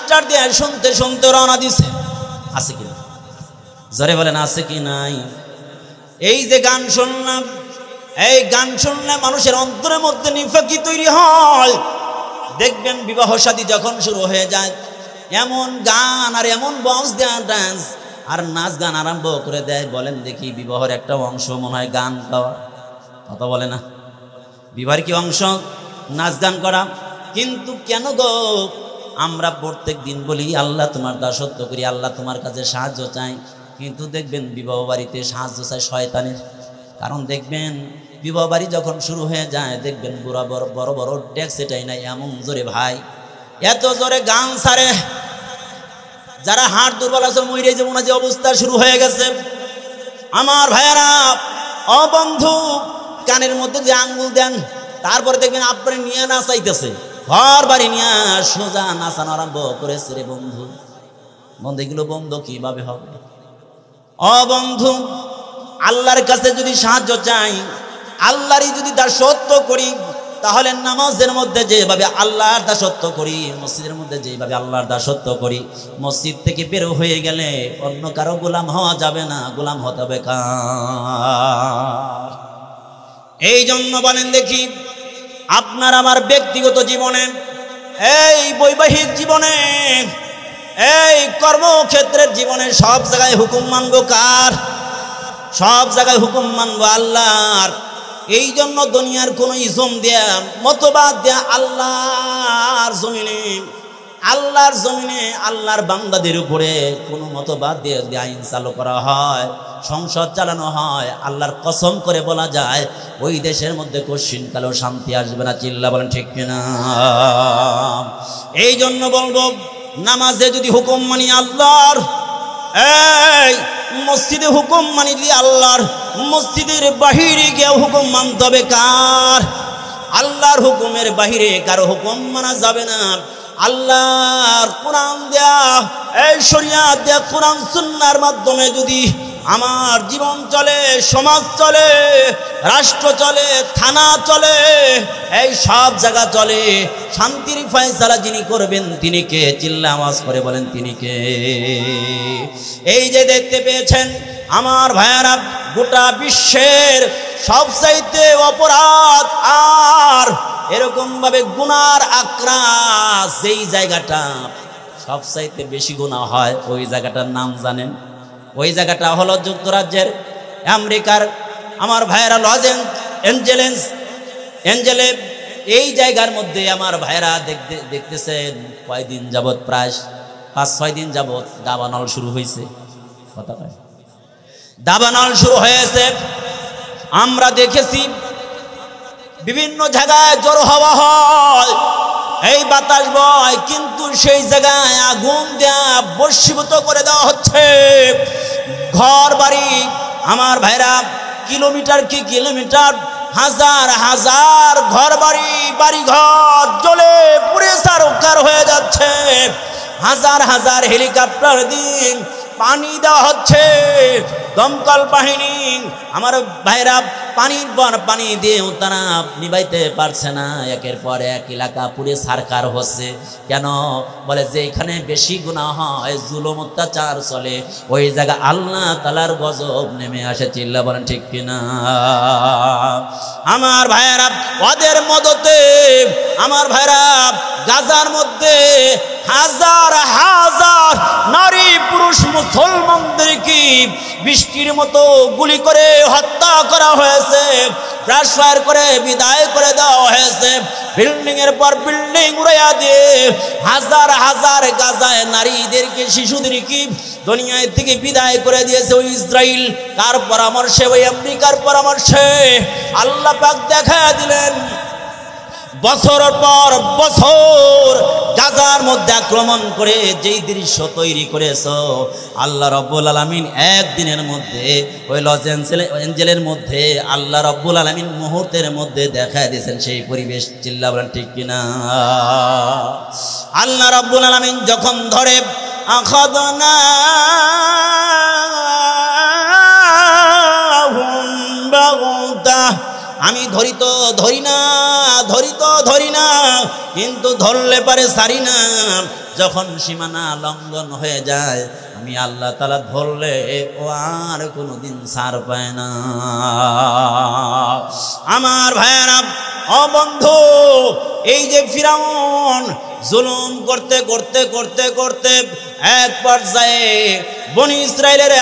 Start দিয়ে শুনতে শুনতে রওনা দিছে। আছে কি না? জোরে বলেন আছে কি নাই? এই যে গান শুনলাম, এই গান শুনলে মানুষের অন্তরের মধ্যে নিফাকি তৈরি হয়। দেখবেন বিবাহ শাদী যখন শুরু হয়ে যায়, এমন গান আর এমন বক্স দেয়া ডান্স আর নাচ গান আরম্ভ করে দেয়। বলেন দেখি, বিবাহের একটা অংশ মনে হয় গান গাওয়া, কথা বলে না? বিবাহের কি অংশ নাচ গান করা? কিন্তু কেন গো? আমরা প্রত্যেক দিন বলি আল্লাহ তোমার দাসত্ব করি, আল্লাহ তোমার কাছে সাহায্য চাই, কিন্তু দেখবেন বিবাহ বাড়িতে সাহায্য চাই শয়তানের। কারণ দেখবেন বিবাহ বাড়ি যখন শুরু হয়ে যায়, দেখবেন বুড়া বড় বড় ডেক্স, এটাই নাই এমন জোরে ভাই, এত জোরে গান ছাড়ে, যারা হাড় দুর্বল আছে মইরে যেমন যে অবস্থা শুরু হয়ে গেছে। আমার ভাইয়ারা, ও বন্ধু, কানের মধ্যে যে আঙ্গুল দেন, তারপরে দেখবেন আপনার নিয়ে নাচাইতেছে, ঘর বাড়ি নিয়ে সোজা নাচানো আরম্ভ করেছে রে বন্ধু। বন্ধু এগুলো বন্ধ কিভাবে হবে? ও বন্ধু, আল্লাহর কাছে যদি সাহায্য চাই, আল্লাহরই যদি দাসত্ব করি, তাহলে নামাজের মধ্যে যেভাবে আল্লাহর দাসত্ব করি, মসজিদের মধ্যে যেভাবে আল্লাহর দাসত্ব করি, মসজিদ থেকে বের হয়ে গেলে অন্য কারো গোলাম হওয়া যাবে না, গোলাম হতে হবে কার? এই জন্য বলেন দেখি, আপনার আমার ব্যক্তিগত জীবনে, এই বৈবাহিক জীবনে, এই কর্মক্ষেত্রের জীবনে সব জায়গায় হুকুম মানবো কার? সব জায়গায় হুকুম মানবো আল্লাহর। এই জন্য দুনিয়ার কোনো ইজম দেয়া, মতবাদ দেয়া আল্লাহর জমিনে, আল্লাহর জমিনে আল্লাহর বান্দাদের উপরে কোনো মতবাদ দিয়ে আইন চালু করা হয়, সংসদ চালানো হয়, আল্লাহর কসম করে বলা যায় ওই দেশের মধ্যে কোশ্চিন কালেও শান্তি আসবে না। চিল্লা বলেন ঠিক কিনা? এই জন্য বলবো, নামাজে যদি হুকুম মানি আল্লাহর, এই মসজিদে হুকুম মানি যদি আল্লাহর, মসজিদের বাহিরে গিয়ে হুকুম মানতে হবে কার? আল্লাহর হুকুমের বাহিরে কারো হুকুম মানা যাবে না। আল্লাহর কোরআন দেয়া, এই শরিয়াত দেয়া কোরআন সুন্নাহর মাধ্যমে যদি আমার জীবন চলে, সমাজ চলে, রাষ্ট্র চলে, থানা চলে, এই সব জায়গা চলে, শান্তির ফয়সালা যিনি করবেন তিনি কে? চিল্লা আওয়াজ করে বলেন তিনি কে? এই যে দেখতে পেয়েছেন আমার ভাইয়ারা, গোটা বিশ্বের সবচাইতে অপরাধ আর এরকম ভাবে গুনার আকরা যেই জায়গাটা সবচাইতে বেশি গুনাহ হয়, ওই জায়গাটার নাম জানেন? ওই জায়গাটা হলো যুক্তরাজ্যের আমেরিকার আমার ভাইয়েরা লস এঞ্জেলে। এই জায়গার মধ্যে আমার ভাইয়েরা দেখতেছেন কয়দিন যাবৎ, প্রায় 5-6 দিন যাবৎ দাবানল শুরু হয়েছে। কথা কয় দাবানল শুরু হয়েছে। আমরা দেখেছি বিভিন্ন জায়গায় জড়ো হওয়া হয়, এই বাতাস বয়, কিন্তু সেই জায়গায় আগুন দেয়া বশীভূত করে দেওয়া হচ্ছে। ঘর বাড়ি আমার ভাইরা কিলোমিটার কি কিলোমিটার, হাজার হাজার ঘর বাড়ি, বাড়ি ঘর জ্বলে পুড়ে ছারখার হয়ে যাচ্ছে। হাজার হাজার হেলিকপ্টার দিন পানি দেওয়া হচ্ছে, দমকল বাহিনী আমার ভাইরা পানির পর পানি দিয়েও তারা নিভাইতে পারছে না। একের পর এক এলাকা পুড়ে ছারখার হচ্ছে। কেন? বলে যে এখানে বেশি গুনাহ হয়, জুলুম অত্যাচার চলে, ওই জায়গা আল্লাহ তাআলার গজব নেমে আসে। চিল্লা বলেন ঠিক কিনা? আমার ভাইরা ওদের মদতে আমার ভাইরা গাজার মধ্যে হাজার হাজার নারী পুরুষ মুসলমানদেরকে বৃষ্টির মতো গুলি করে হত্যা করা হয়েছে, ক্রাশ ফায়ার করে বিদায় করে দেওয়া হয়েছে। বিল্ডিং এর পর বিল্ডিং উড়াইয়া দিয়ে হাজার হাজার গাজায় নারীদেরকে, শিশুদেরকে দুনিয়া থেকে বিদায় করে দিয়েছে ওই ইসরাইল। কার পরামর্শে? ওই আমেরিকার পরামর্শে। আল্লাহ পাক দেখা দিলেন বছর পর বছর গাজার মধ্যে আক্রমণ করে যেই দৃশ্য তৈরি করেছো, আল্লাহ রব্বুল আলামিন একদিনের মধ্যে ওই লস এঞ্জেলের মধ্যে আল্লাহ রব্বুল আলামিন মুহূর্তের মধ্যে দেখায় দিয়েছেন সেই পরিবেশ। চিল্লা বলেন ঠিক কিনা? আল্লাহ রব্বুল আলামিন যখন ধরে আখাদনা আমি ধরি তো ধরি না, কিন্তু ধরলে পারে সারি না। যখন সীমানা লঙ্ঘন হয়ে যায়, আমি আল্লাহ তাআলা ধরলে ও আর কোনোদিন ছাড় পায় না। আমার ভাইয়েরা, ও বন্ধু, এই যে ফিরাউন জুলুম করতে করতে করতে করতে এক পর্যায়ে বনি ইসরাইলের